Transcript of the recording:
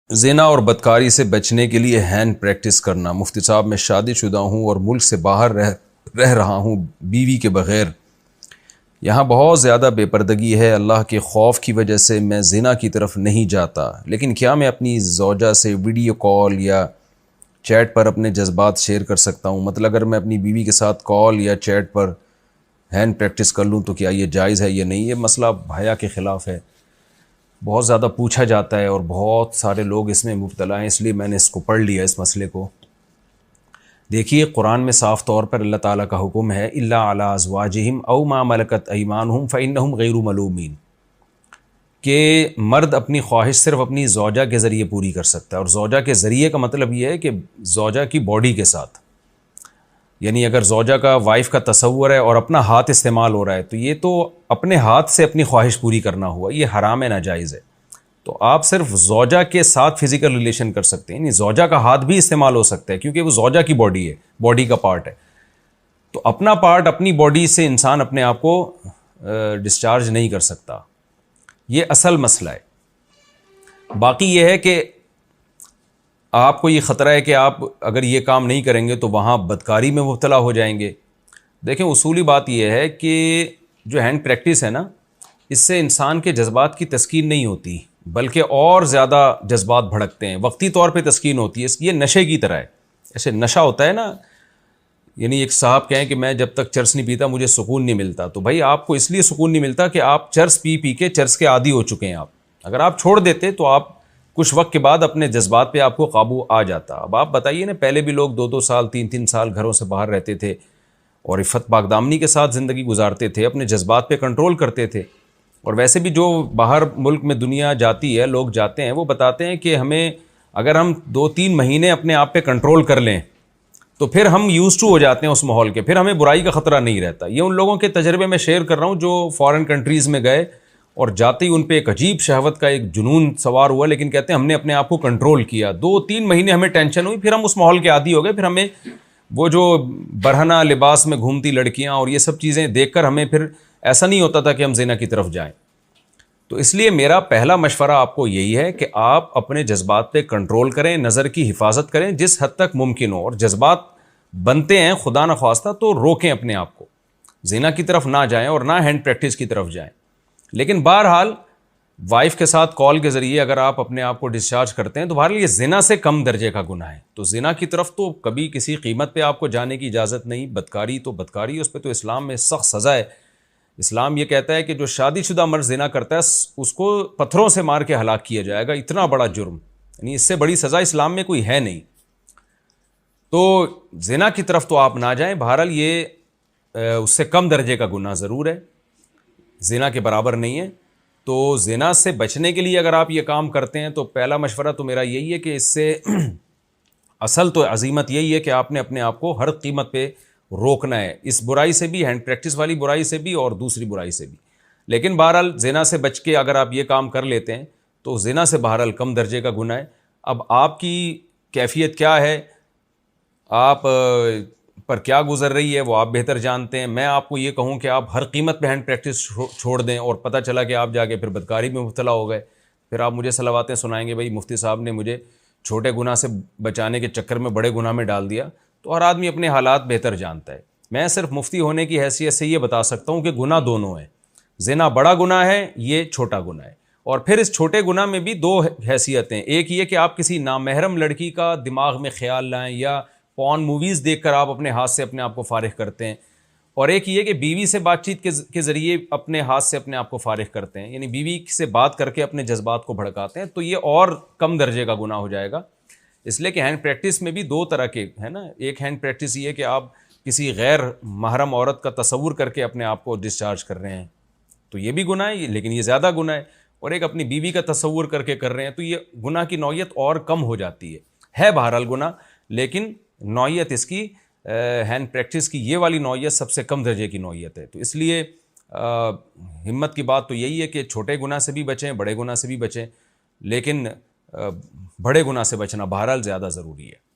زنا اور بدکاری سے بچنے کے لیے ہینڈ پریکٹس کرنا۔ مفتی صاحب میں شادی شدہ ہوں اور ملک سے باہر رہ رہا ہوں بیوی کے بغیر۔ یہاں بہت زیادہ بے پردگی ہے، اللہ کے خوف کی وجہ سے میں زنا کی طرف نہیں جاتا، لیکن کیا میں اپنی زوجہ سے ویڈیو کال یا چیٹ پر اپنے جذبات شیئر کر سکتا ہوں؟ مطلب اگر میں اپنی بیوی کے ساتھ کال یا چیٹ پر ہینڈ پریکٹس کر لوں تو کیا یہ جائز ہے یا نہیں؟ یہ مسئلہ حیا کے خلاف ہے، بہت زیادہ پوچھا جاتا ہے اور بہت سارے لوگ اس میں مبتلا ہیں، اس لیے میں نے اس کو پڑھ لیا اس مسئلے کو۔ دیکھیے قرآن میں صاف طور پر اللہ تعالیٰ کا حکم ہے الا علی ازواجہم او ما ملکت ایمانہم فانہم غیر ملومین، کہ مرد اپنی خواہش صرف اپنی زوجہ کے ذریعے پوری کر سکتا ہے، اور زوجہ کے ذریعے کا مطلب یہ ہے کہ زوجہ کی باڈی کے ساتھ، یعنی اگر زوجہ کا وائف کا تصور ہے اور اپنا ہاتھ استعمال ہو رہا ہے تو یہ تو اپنے ہاتھ سے اپنی خواہش پوری کرنا ہوا، یہ حرام ہے، ناجائز ہے۔ تو آپ صرف زوجہ کے ساتھ فزیکل ریلیشن کر سکتے ہیں، یعنی زوجہ کا ہاتھ بھی استعمال ہو سکتا ہے کیونکہ وہ زوجہ کی باڈی ہے، باڈی کا پارٹ ہے۔ تو اپنا پارٹ اپنی باڈی سے انسان اپنے آپ کو ڈسچارج نہیں کر سکتا، یہ اصل مسئلہ ہے۔ باقی یہ ہے کہ آپ کو یہ خطرہ ہے کہ آپ اگر یہ کام نہیں کریں گے تو وہاں بدکاری میں مبتلا ہو جائیں گے۔ دیکھیں اصولی بات یہ ہے کہ جو ہینڈ پریکٹس ہے نا، اس سے انسان کے جذبات کی تسکین نہیں ہوتی بلکہ اور زیادہ جذبات بھڑکتے ہیں، وقتی طور پہ تسکین ہوتی ہے، یہ نشے کی طرح ہے۔ ایسے نشہ ہوتا ہے نا، یعنی ایک صاحب کہیں کہ میں جب تک چرس نہیں پیتا مجھے سکون نہیں ملتا، تو بھائی آپ کو اس لیے سکون نہیں ملتا کہ آپ چرس پی پی کے چرس کے عادی ہو چکے ہیں۔ آپ اگر آپ چھوڑ دیتے تو آپ کچھ وقت کے بعد اپنے جذبات پہ آپ کو قابو آ جاتا۔ اب آپ بتائیے نا، پہلے بھی لوگ 2 سال 3 سال گھروں سے باہر رہتے تھے اور عفت پاک دامنی کے ساتھ زندگی گزارتے تھے، اپنے جذبات پہ کنٹرول کرتے تھے۔ اور ویسے بھی جو باہر ملک میں دنیا جاتی ہے، لوگ جاتے ہیں، وہ بتاتے ہیں کہ ہمیں اگر ہم 2-3 مہینے اپنے آپ پہ کنٹرول کر لیں تو پھر ہم یوز ٹو ہو جاتے ہیں اس ماحول کے، پھر ہمیں برائی کا خطرہ نہیں رہتا۔ یہ ان لوگوں کے تجربے میں شیئر کر رہا ہوں جو فارن کنٹریز میں گئے اور جاتے ہی ان پہ ایک عجیب شہوت کا ایک جنون سوار ہوا، لیکن کہتے ہیں ہم نے اپنے آپ کو کنٹرول کیا، 2-3 مہینے ہمیں ٹینشن ہوئی، پھر ہم اس ماحول کے عادی ہو گئے، پھر ہمیں وہ جو برہنہ لباس میں گھومتی لڑکیاں اور یہ سب چیزیں دیکھ کر ہمیں پھر ایسا نہیں ہوتا تھا کہ ہم زنا کی طرف جائیں۔ تو اس لیے میرا پہلا مشورہ آپ کو یہی ہے کہ آپ اپنے جذبات پہ کنٹرول کریں، نظر کی حفاظت کریں جس حد تک ممکن ہو، اور جذبات بنتے ہیں خدا نخواستہ تو روکیں اپنے آپ کو، زنا کی طرف نہ جائیں اور نہ ہینڈ پریکٹس کی طرف جائیں۔ لیکن بہرحال وائف کے ساتھ کال کے ذریعے اگر آپ اپنے آپ کو ڈسچارج کرتے ہیں تو بہرحال یہ زنا سے کم درجے کا گناہ ہے، تو زنا کی طرف تو کبھی کسی قیمت پہ آپ کو جانے کی اجازت نہیں۔ بدکاری تو بدکاری، اس پہ تو اسلام میں سخت سزا ہے۔ اسلام یہ کہتا ہے کہ جو شادی شدہ مرد زنا کرتا ہے اس کو پتھروں سے مار کے ہلاک کیا جائے گا، اتنا بڑا جرم، یعنی اس سے بڑی سزا اسلام میں کوئی ہے نہیں۔ تو زنا کی طرف تو آپ نہ جائیں، بہرحال یہ اس سے کم درجے کا گناہ ضرور ہے، زنا کے برابر نہیں ہے۔ تو زنا سے بچنے کے لیے اگر آپ یہ کام کرتے ہیں تو پہلا مشورہ تو میرا یہی ہے کہ اس سے اصل تو عزیمت یہی ہے کہ آپ نے اپنے آپ کو ہر قیمت پہ روکنا ہے، اس برائی سے بھی، ہینڈ پریکٹس والی برائی سے بھی اور دوسری برائی سے بھی۔ لیکن بہرحال زنا سے بچ کے اگر آپ یہ کام کر لیتے ہیں تو زنا سے بہرحال کم درجے کا گناہ ہے۔ اب آپ کی کیفیت کیا ہے، آپ پر کیا گزر رہی ہے، وہ آپ بہتر جانتے ہیں۔ میں آپ کو یہ کہوں کہ آپ ہر قیمت پہ ہینڈ پریکٹس چھوڑ دیں اور پتہ چلا کہ آپ جا کے پھر بدکاری میں مبتلا ہو گئے، پھر آپ مجھے صلواتیں سنائیں گے بھائی مفتی صاحب نے مجھے چھوٹے گناہ سے بچانے کے چکر میں بڑے گناہ میں ڈال دیا۔ تو ہر آدمی اپنے حالات بہتر جانتا ہے۔ میں صرف مفتی ہونے کی حیثیت سے یہ بتا سکتا ہوں کہ گناہ دونوں ہیں، زنا بڑا گناہ ہے، یہ چھوٹا گناہ ہے، اور پھر اس چھوٹے گناہ میں بھی 2 حیثیتیں، ایک یہ کہ آپ کسی نامحرم لڑکی کا دماغ میں خیال لائیں یا پون موویز دیکھ کر آپ اپنے ہاتھ سے اپنے آپ کو فارغ کرتے ہیں، اور ایک یہ کہ بیوی سے بات چیت کے ذریعے اپنے ہاتھ سے اپنے آپ کو فارغ کرتے ہیں، یعنی بیوی سے بات کر کے اپنے جذبات کو بھڑکاتے ہیں، تو یہ اور کم درجے کا گناہ ہو جائے گا۔ اس لیے کہ ہینڈ پریکٹس میں بھی 2 طرح کے ہے نا، ایک ہینڈ پریکٹس یہ ہے کہ آپ کسی غیر محرم عورت کا تصور کر کے اپنے آپ کو ڈسچارج کر رہے ہیں تو یہ بھی گناہ ہے، لیکن یہ زیادہ گناہ ہے، اور ایک اپنی بیوی کا تصور کر کے کر رہے ہیں تو یہ گناہ کی نوعیت اور کم ہو جاتی ہے بہرحال گناہ، لیکن نوعیت اس کی ہینڈ پریکٹس کی یہ والی نوعیت سب سے کم درجے کی نوعیت ہے۔ تو اس لیے ہمت کی بات تو یہی ہے کہ چھوٹے گناہ سے بھی بچیں، بڑے گناہ سے بھی بچیں، لیکن بڑے گناہ سے بچنا بہرحال زیادہ ضروری ہے۔